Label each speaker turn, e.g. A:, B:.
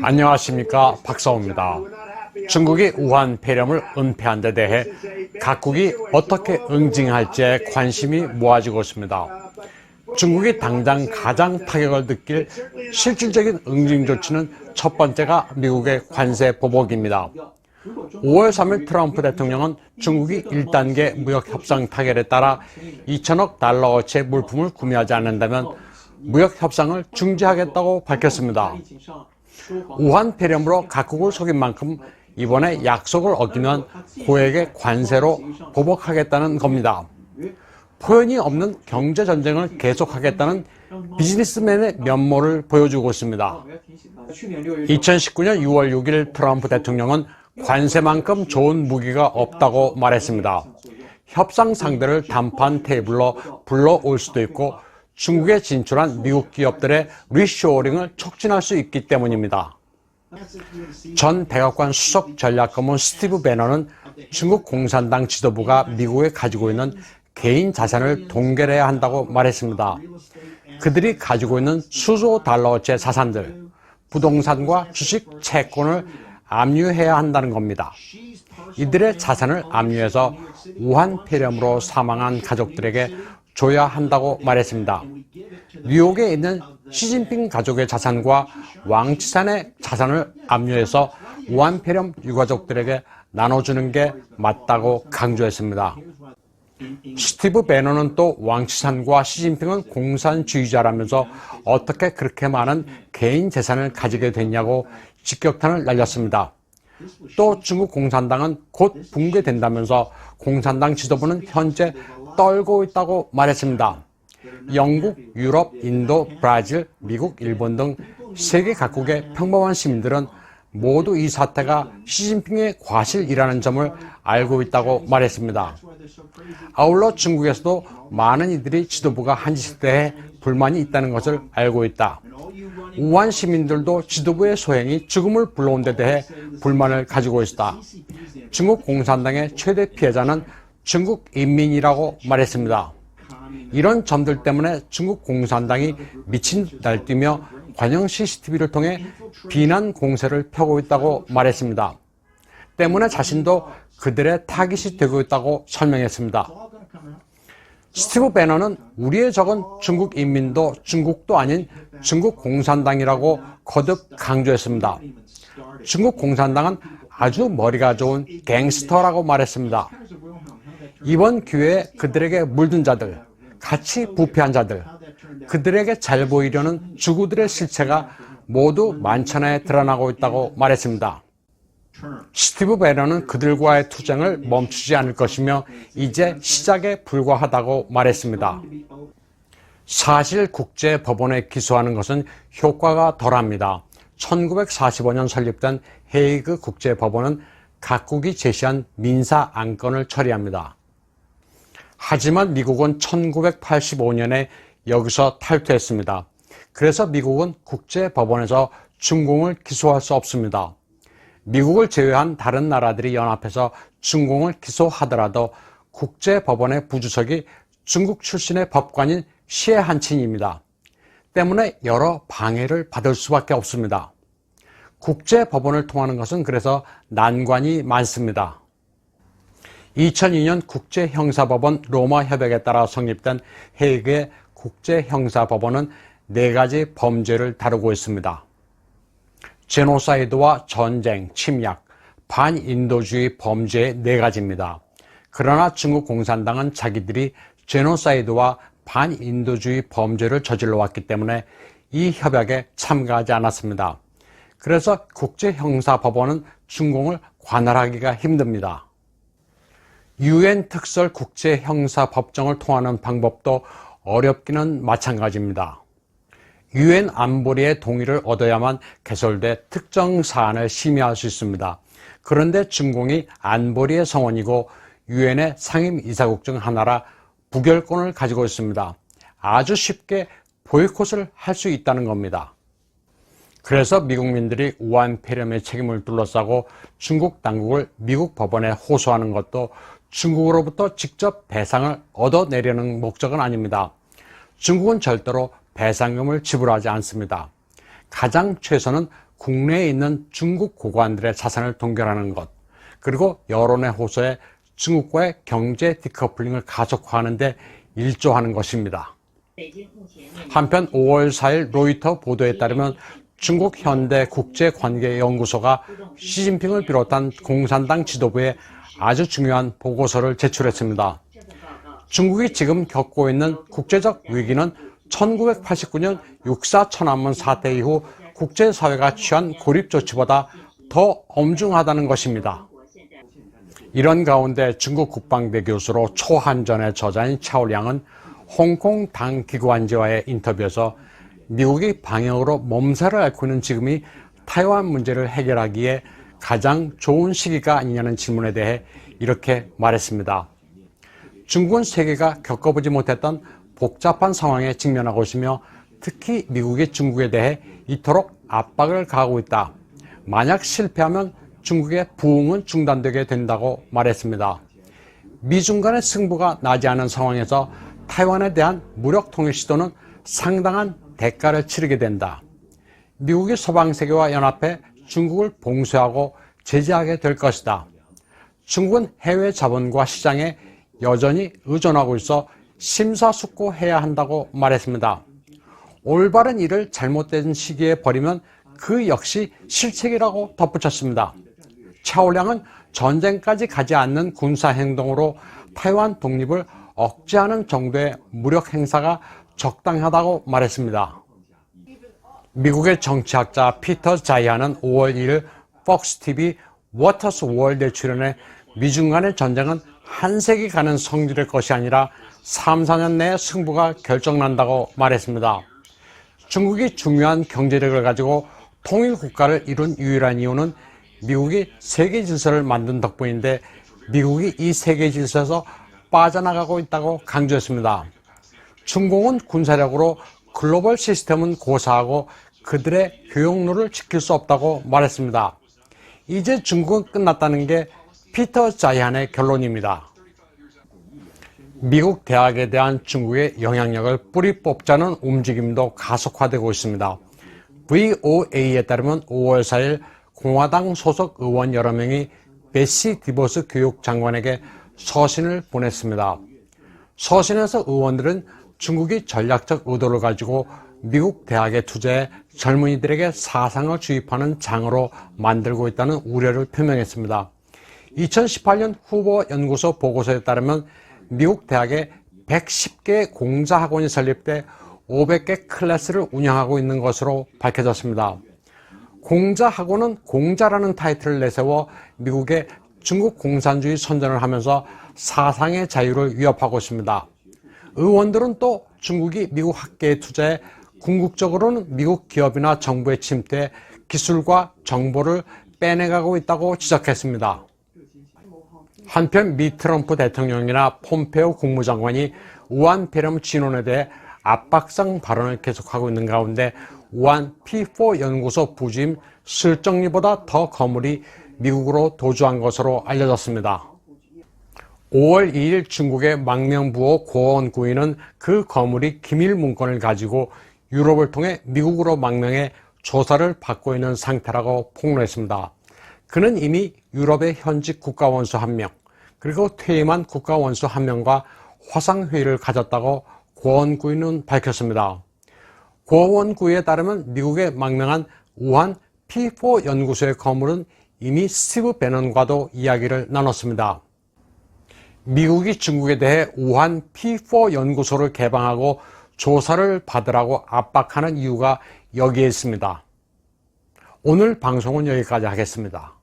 A: 안녕하십니까, 박사오입니다. 중국이 우한 폐렴을 은폐한 데 대해 각국이 어떻게 응징할지에 관심이 모아지고 있습니다. 중국이 당장 가장 타격을 느낄 실질적인 응징 조치는 첫 번째가 미국의 관세 보복입니다. 5월 3일 트럼프 대통령은 중국이 1단계 무역 협상 타결에 따라 2천억 달러어치의 물품을 구매하지 않는다면 무역 협상을 중지하겠다고 밝혔습니다. 우한 폐렴으로 각국을 속인 만큼 이번에 약속을 어기면 고액의 관세로 보복하겠다는 겁니다. 포연이 없는 경제전쟁을 계속하겠다는 비즈니스맨의 면모를 보여주고 있습니다. 2019년 6월 6일 트럼프 대통령은 관세만큼 좋은 무기가 없다고 말했습니다. 협상 상대를談判 테이블로 불러올 수도 있고 중국에 진출한 미국 기업들의 리쇼어링을 촉진할 수 있기 때문입니다. 전 백악관 수석 전략고문 스티브 배너는 중국 공산당 지도부가 미국에 가지고 있는 개인 자산을 동결해야 한다고 말했습니다. 그들이 가지고 있는 수조 달러어치의 자산들, 부동산과 주식, 채권을 압류해야 한다는 겁니다. 이들의 자산을 압류해서 우한 폐렴으로 사망한 가족들에게 줘야 한다고 말했습니다. 뉴욕에 있는 시진핑 가족의 자산과 왕치산의 자산을 압류해서 우한 폐렴 유가족들에게 나눠주는 게 맞다고 강조했습니다. 스티브 배너는 또 왕치산과 시진핑은 공산주의자라면서 어떻게 그렇게 많은 개인 재산을 가지게 됐냐고 직격탄을 날렸습니다. 또 중국 공산당은 곧 붕괴된다면서 공산당 지도부는 현재 떨고 있다고 말했습니다. 영국, 유럽, 인도, 브라질, 미국, 일본 등 세계 각국의 평범한 시민들은 모두 이 사태가 시진핑의 과실이라는 점을 알고 있다고 말했습니다. 아울러 중국에서도 많은 이들이 지도부가 한 짓에 대해 불만이 있다는 것을 알고 있다. 우한 시민들도 지도부의 소행이 죽음을 불러온 데 대해 불만을 가지고 있다. 중국 공산당의 최대 피해자는 중국 인민이라고 말했습니다. 이런 점들 때문에 중국 공산당이 미친 듯 날뛰며 관영 CCTV를 통해 비난 공세를 펴고 있다고 말했습니다. 때문에 자신도 그들의 타깃이 되고 있다고 설명했습니다. 스티브 배너는 우리의 적은 중국 인민도 중국도 아닌 중국 공산당이라고 거듭 강조했습니다. 중국 공산당은 아주 머리가 좋은 갱스터라고 말했습니다. 이번 기회에 그들에게 물든 자들, 같이 부패한 자들, 그들에게 잘 보이려는 주구들의 실체가 모두 만천하에 드러나고 있다고 말했습니다. 스티브 배너는 그들과의 투쟁을 멈추지 않을 것이며 이제 시작에 불과하다고 말했습니다. 사실 국제법원에 기소하는 것은 효과가 덜합니다. 1945년 설립된 헤이그 국제법원은 각국이 제시한 민사 안건을 처리합니다. 하지만 미국은 1985년에 여기서 탈퇴했습니다. 그래서 미국은 국제법원에서 중공을 기소할 수 없습니다. 미국을 제외한 다른 나라들이 연합해서 중공을 기소하더라도 국제법원의 부주석이 중국 출신의 법관인 시에 한친입니다. 때문에 여러 방해를 받을 수밖에 없습니다. 국제법원을 통하는 것은 그래서 난관이 많습니다. 2002년 국제형사법원 로마 협약에 따라 성립된 헤이그의 국제형사법원은 4가지 범죄를 다루고 있습니다. 제노사이드와 전쟁, 침략, 반인도주의 범죄의 4가지입니다. 그러나 중국 공산당은 자기들이 제노사이드와 반인도주의 범죄를 저질러 왔기 때문에 이 협약에 참가하지 않았습니다. 그래서 국제형사법원은 중공을 관할하기가 힘듭니다. UN 특설 국제형사법정을 통하는 방법도 어렵기는 마찬가지입니다. UN 안보리의 동의를 얻어야만 개설돼 특정 사안을 심의할 수 있습니다. 그런데 중공이 안보리의 성원이고 UN의 상임이사국 중 하나라 부결권을 가지고 있습니다. 아주 쉽게 보이콧을 할 수 있다는 겁니다. 그래서 미국민들이 우한 폐렴의 책임을 둘러싸고 중국 당국을 미국 법원에 호소하는 것도 중국으로부터 직접 배상을 얻어내려는 목적은 아닙니다. 중국은 절대로 배상금을 지불하지 않습니다. 가장 최선은 국내에 있는 중국 고관들의 자산을 동결하는 것, 그리고 여론의 호소에 중국과의 경제 디커플링을 가속화하는 데 일조하는 것입니다. 한편 5월 4일 로이터 보도에 따르면 중국 현대국제관계연구소가 시진핑을 비롯한 공산당 지도부에 아주 중요한 보고서를 제출했습니다. 중국이 지금 겪고 있는 국제적 위기는 1989년 육사 천안문 사태 이후 국제사회가 취한 고립 조치보다 더 엄중하다는 것입니다. 이런 가운데 중국 국방대 교수로 초한전의 저자인 차오량은 홍콩 당 기관지와의 인터뷰에서 미국이 방역으로 몸살을 앓고 있는 지금이 타이완 문제를 해결하기에 가장 좋은 시기가 아니냐는 질문에 대해 이렇게 말했습니다. 중국은 세계가 겪어보지 못했던 복잡한 상황에 직면하고 있으며 특히 미국이 중국에 대해 이토록 압박을 가하고 있다. 만약 실패하면 중국의 부흥은 중단되게 된다고 말했습니다. 미중 간의 승부가 나지 않은 상황에서 타이완에 대한 무력 통일 시도는 상당한 대가를 치르게 된다. 미국이 서방세계와 연합해 중국을 봉쇄하고 제재하게 될 것이다. 중국은 해외 자본과 시장에 여전히 의존하고 있어 심사숙고해야 한다고 말했습니다. 올바른 일을 잘못된 시기에 벌이면 그 역시 실책이라고 덧붙였습니다. 차오량은 전쟁까지 가지 않는 군사행동으로 타이완 독립을 억제하는 정도의 무력 행사가 적당하다고 말했습니다. 미국의 정치학자 피터 자이안은 5월 1일 폭스TV 워터스 월드에 출연해 미중 간의 전쟁은 한 세기 가는 성질의 것이 아니라 3, 4년 내에 승부가 결정난다고 말했습니다. 중국이 중요한 경제력을 가지고 통일 국가를 이룬 유일한 이유는 미국이 세계 질서를 만든 덕분인데 미국이 이 세계 질서에서 빠져나가고 있다고 강조했습니다. 중공은 군사력으로 글로벌 시스템은 고사하고 그들의 효용로를 지킬 수 없다고 말했습니다. 이제 중국은 끝났다는 게 피터 자이안의 결론입니다. 미국 대학에 대한 중국의 영향력을 뿌리 뽑자는 움직임도 가속화되고 있습니다. VOA에 따르면 5월 4일 공화당 소속 의원 여러 명이 베시 디보스 교육장관에게 서신을 보냈습니다. 서신에서 의원들은 중국이 전략적 의도를 가지고 미국 대학에 투자해 젊은이들에게 사상을 주입하는 장으로 만들고 있다는 우려를 표명했습니다. 2018년 후보 연구소 보고서에 따르면 미국 대학에 110개 공자학원이 설립돼 500개 클래스를 운영하고 있는 것으로 밝혀졌습니다. 공자학원은 공자라는 타이틀을 내세워 미국의 중국 공산주의 선전을 하면서 사상의 자유를 위협하고 있습니다. 의원들은 또 중국이 미국 학계에 투자해 궁극적으로는 미국 기업이나 정부의 침투에 기술과 정보를 빼내가고 있다고 지적했습니다. 한편 미 트럼프 대통령이나 폼페오 국무장관이 우한 폐렴 진원에 대해 압박성 발언을 계속하고 있는 가운데 우한 P4 연구소 부주임 실정리보다 더 거물이 미국으로 도주한 것으로 알려졌습니다. 5월 2일 중국의 망명부호 고원구이는 그 거물이 기밀 문건을 가지고 유럽을 통해 미국으로 망명해 조사를 받고 있는 상태라고 폭로했습니다. 그는 이미 유럽의 현직 국가원수 1명, 그리고 퇴임한 국가원수 1명과 화상회의를 가졌다고 고원구이는 밝혔습니다. 고원구이에 따르면 미국에 망명한 우한 P4 연구소의 거물은 이미 스티브 배넌과도 이야기를 나눴습니다. 미국이 중국에 대해 우한 P4 연구소를 개방하고 조사를 받으라고 압박하는 이유가 여기에 있습니다. 오늘 방송은 여기까지 하겠습니다.